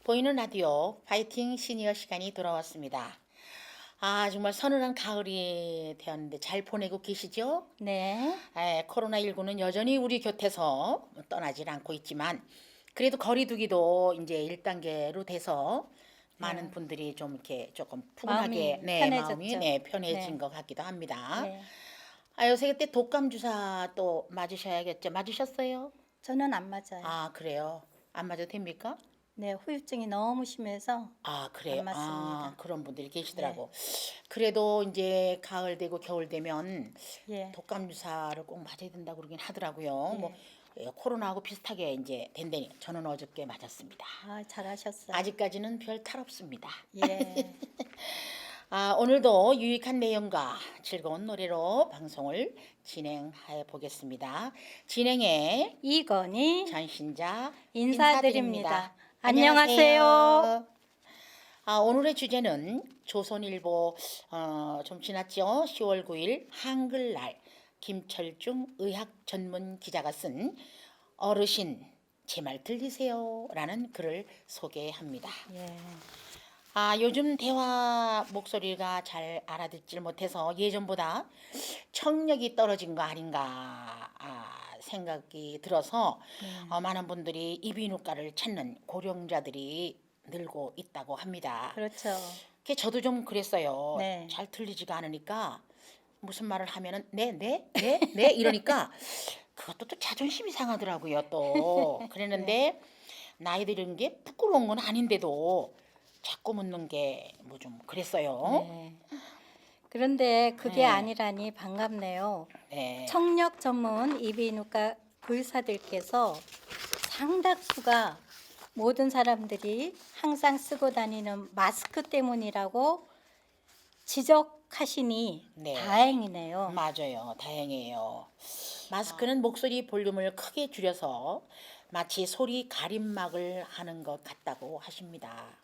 보이는 라디오 파이팅 시니어 시간이 돌아왔습니다. 정말 서늘한 가을이 되었는데 잘 보내고 계시죠? 네. 코로나19는 여전히 우리 곁에서 떠나질 않고 있지만 그래도 거리두기도 이제 1단계로 돼서 많은 네. 분들이 좀 이렇게 조금 푸근하게 마음이 편해졌죠. 마음이 편해진 네. 것 같기도 합니다. 네. 요새 그때 독감 주사 또 맞으셔야겠죠? 맞으셨어요? 저는 안 맞아요. 그래요. 안 맞아도 됩니까? 네, 후유증이 너무 심해서 그래요? 안 맞습니다. 그런 분들이 네. 계시더라고. 그래도 이제 가을 되고 겨울 되면 예. 독감 주사를 꼭 맞아야 된다고 그러긴 하더라고요. 뭐 예. 코로나하고 비슷하게 이제 된다니 저는 어저께 맞았습니다. 잘하셨어요. 아직까지는 별 탈 없습니다. 예. 오늘도 유익한 내용과 즐거운 노래로 방송을 진행해 보겠습니다. 진행에 이건희 전신자 인사드립니다. 안녕하세요. 안녕하세요. 오늘의 주제는 조선일보 좀 지났죠? 10월 9일 한글날 김철중 의학 전문 기자가 쓴 어르신 제 말 들리세요? 라는 글을 소개합니다. 예. 요즘 대화 목소리가 잘 알아듣질 못해서 예전보다 청력이 떨어진 거 아닌가 생각이 들어서 많은 분들이 이비인후과를 찾는 고령자들이 늘고 있다고 합니다. 그렇죠. 저도 좀 그랬어요. 네. 잘 들리지가 않으니까 무슨 말을 하면은 네 이러니까 그것도 또 자존심이 상하더라고요. 또 그랬는데 나이 들은 게 부끄러운 건 아닌데도 자꾸 묻는 게 뭐 좀 그랬어요. 네. 그런데 그게 네. 아니라니 반갑네요. 네. 청력 전문 이비인후과 의사들께서 상당수가 모든 사람들이 항상 쓰고 다니는 마스크 때문이라고 지적하시니 네. 다행이네요. 맞아요. 다행이에요. 마스크는 목소리 볼륨을 크게 줄여서 마치 소리 가림막을 하는 것 같다고 하십니다.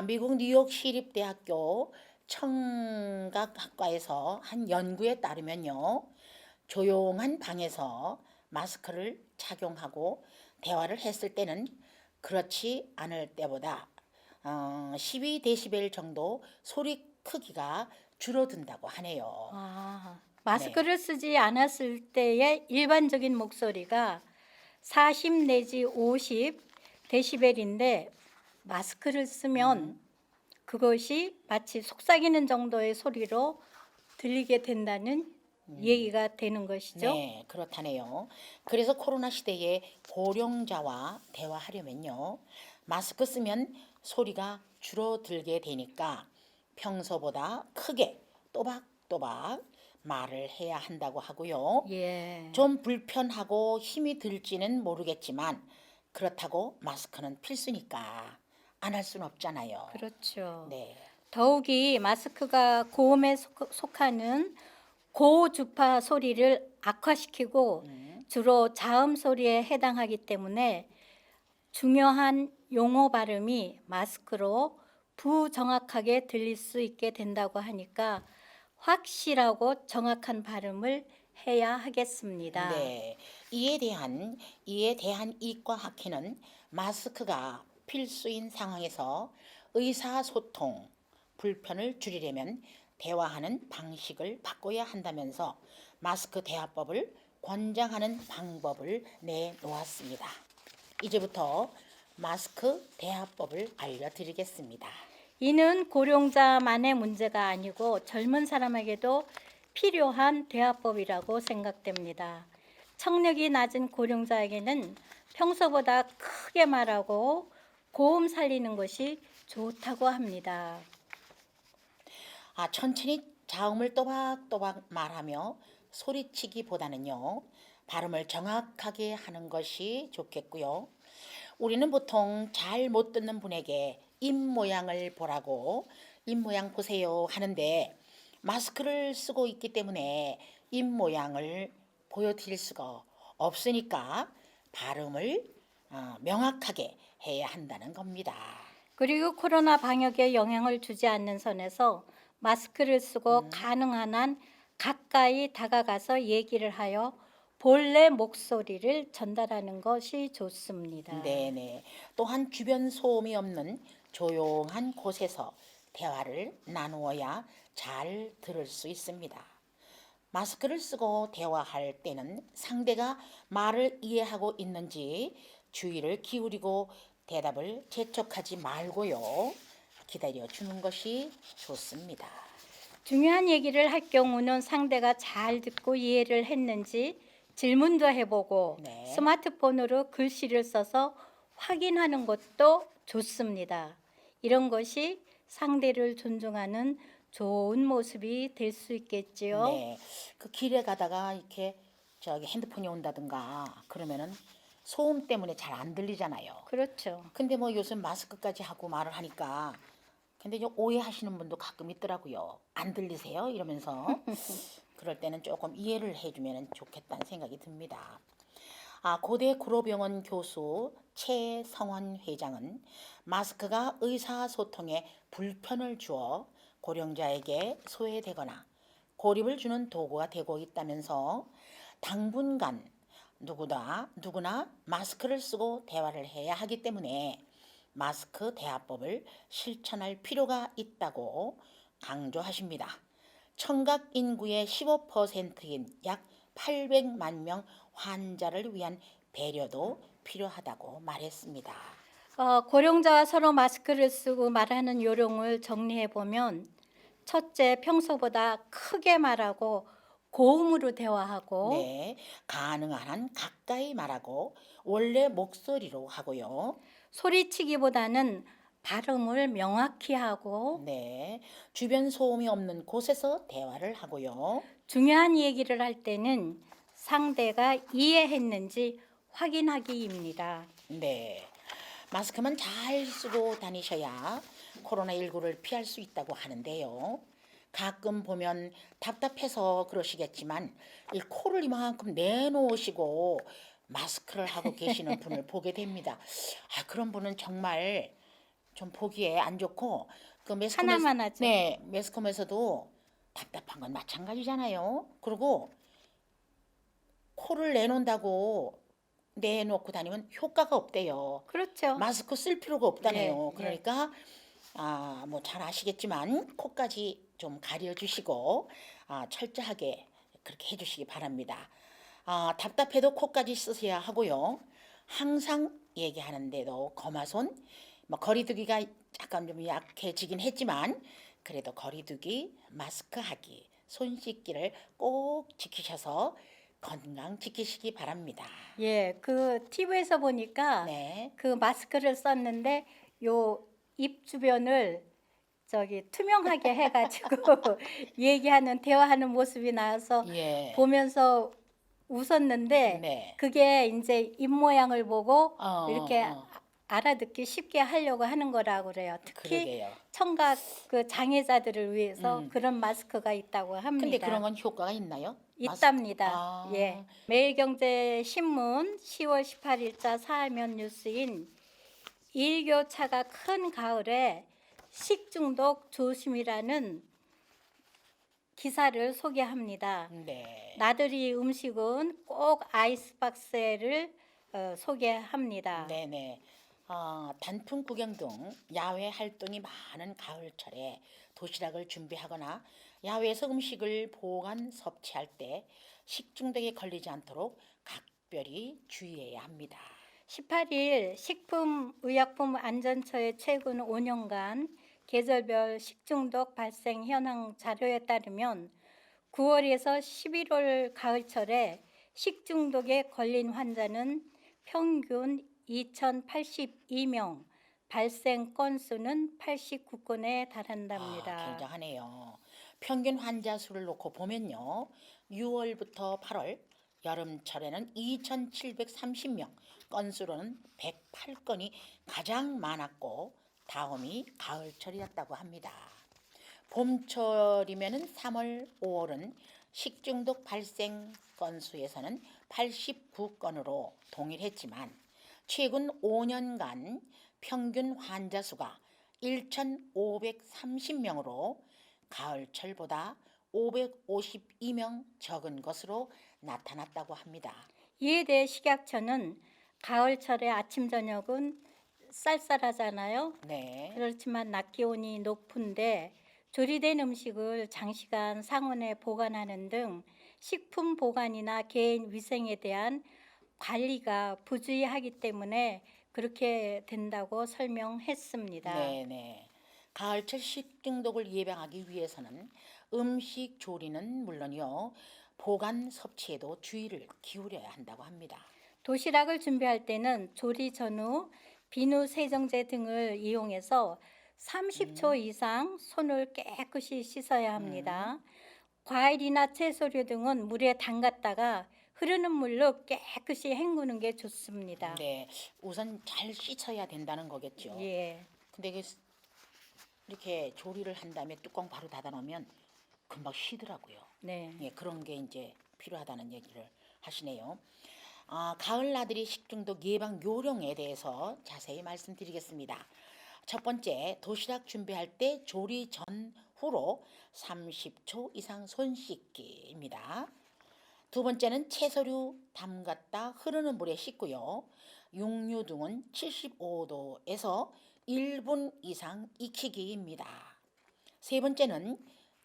미국 뉴욕 시립대학교 청각학과에서 한 연구에 따르면요. 조용한 방에서 마스크를 착용하고 대화를 했을 때는 그렇지 않을 때보다 12데시벨 정도 소리 크기가 줄어든다고 하네요. 마스크를 쓰지 않았을 때의 일반적인 목소리가 40 내지 50 데시벨인데 마스크를 쓰면 그것이 마치 속삭이는 정도의 소리로 들리게 된다는 얘기가 되는 것이죠. 네, 그렇다네요. 그래서 코로나 시대에 고령자와 대화하려면요. 마스크 쓰면 소리가 줄어들게 되니까 평소보다 크게 또박또박 말을 해야 한다고 하고요. 예. 좀 불편하고 힘이 들지는 모르겠지만 그렇다고 마스크는 필수니까 안 할 수는 없잖아요. 그렇죠. 네. 더욱이 마스크가 고음에 속하는 고주파 소리를 악화시키고 주로 자음 소리에 해당하기 때문에 중요한 용어 발음이 마스크로 부정확하게 들릴 수 있게 된다고 하니까 확실하고 정확한 발음을 해야 하겠습니다. 네, 이에 대한 이과학회는 마스크가 필수인 상황에서 의사소통 불편을 줄이려면 대화하는 방식을 바꿔야 한다면서 마스크 대화법을 권장하는 방법을 내놓았습니다. 이제부터 마스크 대화법을 알려드리겠습니다. 이는 고령자만의 문제가 아니고 젊은 사람에게도 필요한 대화법이라고 생각됩니다. 청력이 낮은 고령자에게는 평소보다 크게 말하고 고음 살리는 것이 좋다고 합니다. 천천히 자음을 또박또박 말하며 소리치기보다는요, 발음을 정확하게 하는 것이 좋겠고요. 우리는 보통 잘 못 듣는 분에게 입 모양을 보라고 입 모양 보세요 하는데 마스크를 쓰고 있기 때문에 입 모양을 보여드릴 수가 없으니까 발음을 명확하게 해야 한다는 겁니다. 그리고 코로나 방역에 영향을 주지 않는 선에서 마스크를 쓰고 가능한 한 가까이 다가가서 얘기를 하여 본래 목소리를 전달하는 것이 좋습니다. 네네. 또한 주변 소음이 없는 조용한 곳에서 대화를 나누어야 잘 들을 수 있습니다. 마스크를 쓰고 대화할 때는 상대가 말을 이해하고 있는지 주의를 기울이고 대답을 재촉하지 말고요. 기다려 주는 것이 좋습니다. 중요한 얘기를 할 경우는 상대가 잘 듣고 이해를 했는지 질문도 해보고 네. 스마트폰으로 글씨를 써서 확인하는 것도 좋습니다. 이런 것이 상대를 존중하는 좋은 모습이 될 수 있겠지요. 네. 그 길에 가다가 이렇게 저기 핸드폰이 온다든가 그러면은 소음 때문에 잘 안 들리잖아요. 그렇죠. 근데 뭐 요즘 마스크까지 하고 말을 하니까 근데 이제 오해하시는 분도 가끔 있더라고요. 안 들리세요? 이러면서 그럴 때는 조금 이해를 해주면 좋겠다는 생각이 듭니다. 고대 구로병원 교수 최성원 회장은 마스크가 의사소통에 불편을 주어 고령자에게 소외되거나 고립을 주는 도구가 되고 있다면서 당분간 누구나 마스크를 쓰고 대화를 해야 하기 때문에 마스크 대화법을 실천할 필요가 있다고 강조하십니다. 청각 인구의 15%인 약 800만 명 환자를 위한 배려도 필요하다고 말했습니다. 고령자와 서로 마스크를 쓰고 말하는 요령을 정리해 보면 첫째, 평소보다 크게 말하고 고음으로 대화하고 네, 가능한 한 가까이 말하고 원래 목소리로 하고요. 소리치기보다는 발음을 명확히 하고 네, 주변 소음이 없는 곳에서 대화를 하고요. 중요한 얘기를 할 때는 상대가 이해했는지 확인하기입니다. 네, 마스크만 잘 쓰고 다니셔야 코로나19를 피할 수 있다고 하는데요. 가끔 보면 답답해서 그러시겠지만 이 코를 이만큼 내놓으시고 마스크를 하고 계시는 분을 보게 됩니다. 그런 분은 정말 좀 보기에 안 좋고 그 하나만 하죠. 네, 매스컴에서도 답답한 건 마찬가지잖아요. 그리고 코를 내놓는다고 내놓고 다니면 효과가 없대요. 그렇죠. 마스크 쓸 필요가 없다네요. 예, 예. 그러니까 뭐 잘 아시겠지만 코까지 좀 가려주시고 철저하게 그렇게 해주시기 바랍니다. 답답해도 코까지 쓰셔야 하고요. 항상 얘기하는데도 거마손, 뭐 거리두기가 약간 좀 약해지긴 했지만 그래도 거리두기, 마스크 하기, 손 씻기를 꼭 지키셔서 건강 지키시기 바랍니다. 예, 그 TV에서 보니까 네. 그 마스크를 썼는데 요 입 주변을 저기 투명하게 해가지고 얘기하는 대화하는 모습이 나와서 예. 보면서 웃었는데 네. 그게 이제 입 모양을 보고 어, 이렇게 어. 알아듣기 쉽게 하려고 하는 거라고 그래요. 특히 그러게요. 청각 그 장애자들을 위해서 음. 그런 마스크가 있다고 합니다. 근데 그런 건 효과가 있나요? 있답니다. 예. 매일경제신문 10월 18일자 사면 뉴스인 일교차가 큰 가을에 식중독 조심이라는 기사를 소개합니다. 네. 나들이 음식은 꼭 아이스박스를 소개합니다. 네네. 단풍 구경 등 야외 활동이 많은 가을철에 도시락을 준비하거나 야외에서 음식을 보관 섭취할 때 식중독에 걸리지 않도록 각별히 주의해야 합니다. 18일 식품의약품안전처의 최근 5년간 계절별 식중독 발생 현황 자료에 따르면 9월에서 11월 가을철에 식중독에 걸린 환자는 평균 2,082명, 발생 건수는 89건에 달한답니다. 굉장하네요. 평균 환자 수를 놓고 보면요. 6월부터 8월 여름철에는 2,730명, 건수로는 108건이 가장 많았고 다음이 가을철이었다고 합니다. 봄철이면은 3월, 5월은 식중독 발생 건수에서는 89건으로 동일했지만 최근 5년간 평균 환자 수가 1,530명으로 가을철보다 552명 적은 것으로 나타났다고 합니다. 이에 대해 식약처는 가을철에 아침 저녁은 쌀쌀하잖아요. 네. 그렇지만 낮 기온이 높은데 조리된 음식을 장시간 상온에 보관하는 등 식품 보관이나 개인 위생에 대한 관리가 부주의하기 때문에 그렇게 된다고 설명했습니다. 네네. 가을철 식중독을 예방하기 위해서는 음식 조리는 물론이요, 보관 섭취에도 주의를 기울여야 한다고 합니다. 도시락을 준비할 때는 조리 전후 비누 세정제 등을 이용해서 30초 이상 손을 깨끗이 씻어야 합니다. 과일이나 채소류 등은 물에 담갔다가 흐르는 물로 깨끗이 헹구는 게 좋습니다. 네, 우선 잘 씻어야 된다는 거겠죠. 예. 근데 이렇게 조리를 한 다음에 뚜껑 바로 닫아 놓으면 금방 쉬더라고요. 네. 예, 그런 게 이제 필요하다는 얘기를 하시네요. 가을 나들이 식중독 예방 요령에 대해서 자세히 말씀드리겠습니다. 첫 번째, 도시락 준비할 때 조리 전후로 30초 이상 손 씻기입니다. 두 번째는 채소류 담갔다 흐르는 물에 씻고요. 육류 등은 75도에서 1분 이상 익히기입니다. 세 번째는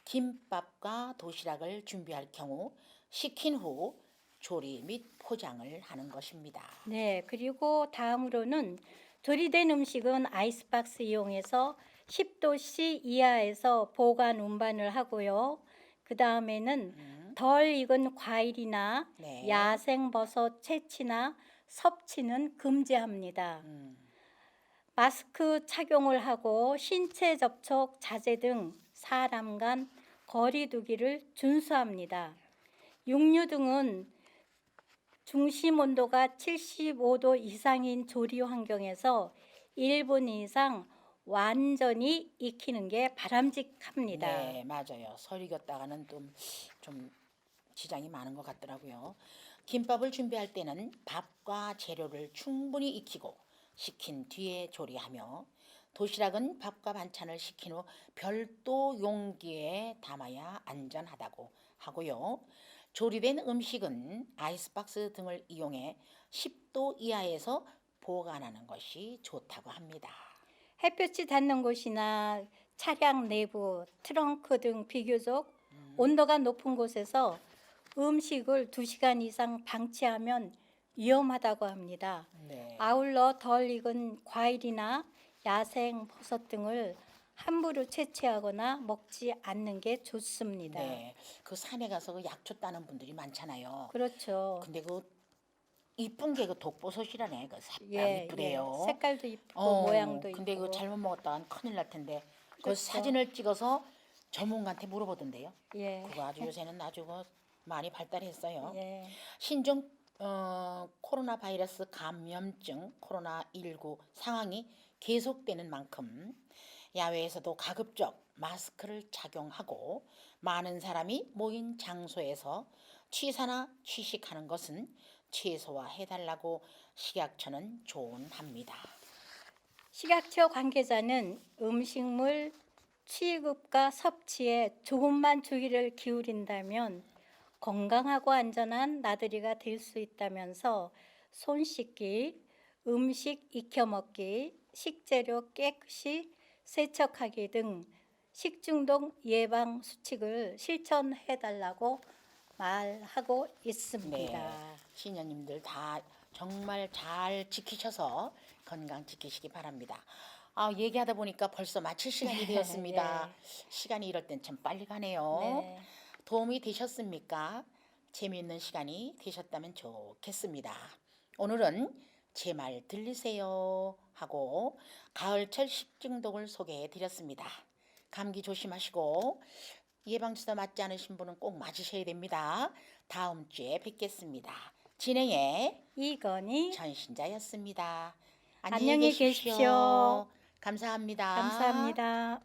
김밥과 도시락을 준비할 경우 식힌 후 조리 및 포장을 하는 것입니다. 네, 그리고 다음으로는 조리된 음식은 아이스박스 이용해서 10도씨 이하에서 보관 운반을 하고요. 그 다음에는 덜 익은 과일이나 네. 야생버섯 채취나 섭취는 금지합니다. 마스크 착용을 하고 신체 접촉 자제 등 사람 간 거리 두기를 준수합니다. 육류 등은 중심 온도가 75도 이상인 조리 환경에서 1분 이상 완전히 익히는 게 바람직합니다. 네, 맞아요. 설 익었다가는 좀 지장이 많은 것 같더라고요. 김밥을 준비할 때는 밥과 재료를 충분히 익히고 식힌 뒤에 조리하며, 도시락은 밥과 반찬을 식힌 후 별도 용기에 담아야 안전하다고 하고요. 조리된 음식은 아이스박스 등을 이용해 10도 이하에서 보관하는 것이 좋다고 합니다. 햇볕이 닿는 곳이나 차량 내부, 트렁크 등 비교적 온도가 높은 곳에서 음식을 2시간 이상 방치하면 위험하다고 합니다. 네. 아울러 덜 익은 과일이나 야생 버섯 등을 함부로 채취하거나 먹지 않는 게 좋습니다. 네, 그 산에 가서 그 약초 따는 분들이 많잖아요. 그렇죠. 근데 그 이쁜 게 그 독버섯이라네. 그 색깔 예, 이쁘대요. 색깔도 이쁘고 모양도 근데 이쁘고. 그 잘못 먹었다간 큰일 날 텐데. 그 그렇죠. 사진을 찍어서 전문가한테 물어보던데요. 예. 그거 아주 요새는 아주 그 많이 발달했어요. 예. 신종 코로나 바이러스 감염증 코로나19 상황이 계속되는 만큼 야외에서도 가급적 마스크를 착용하고 많은 사람이 모인 장소에서 취사나 취식하는 것은 최소화해달라고 식약처는 조언합니다. 식약처 관계자는 음식물 취급과 섭취에 조금만 주의를 기울인다면 건강하고 안전한 나들이가 될 수 있다면서 손 씻기, 음식 익혀 먹기, 식재료 깨끗이 세척하기 등 식중독 예방 수칙을 실천해달라고 말하고 있습니다. 네, 시녀님들 다 정말 잘 지키셔서 건강 지키시기 바랍니다. 얘기하다 보니까 벌써 마칠 시간이 되었습니다. 시간이 이럴 땐 참 빨리 가네요. 네. 도움이 되셨습니까? 재미있는 시간이 되셨다면 좋겠습니다. 오늘은 제 말 들리세요 하고 가을철 식중독을 소개해 드렸습니다. 감기 조심하시고 예방주사 맞지 않으신 분은 꼭 맞으셔야 됩니다. 다음 주에 뵙겠습니다. 진행의 이건희 전신자였습니다. 안녕히 계십시오. 감사합니다. 감사합니다.